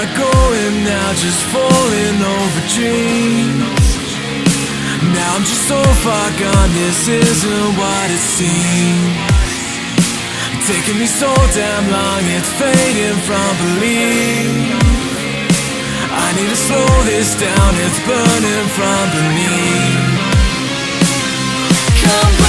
I going now, just falling over dreams. Now I'm just so far gone, this isn't what it seems. Taking me so damn long, it's fading from belief. I need to slow this down, it's burning from beneath. Come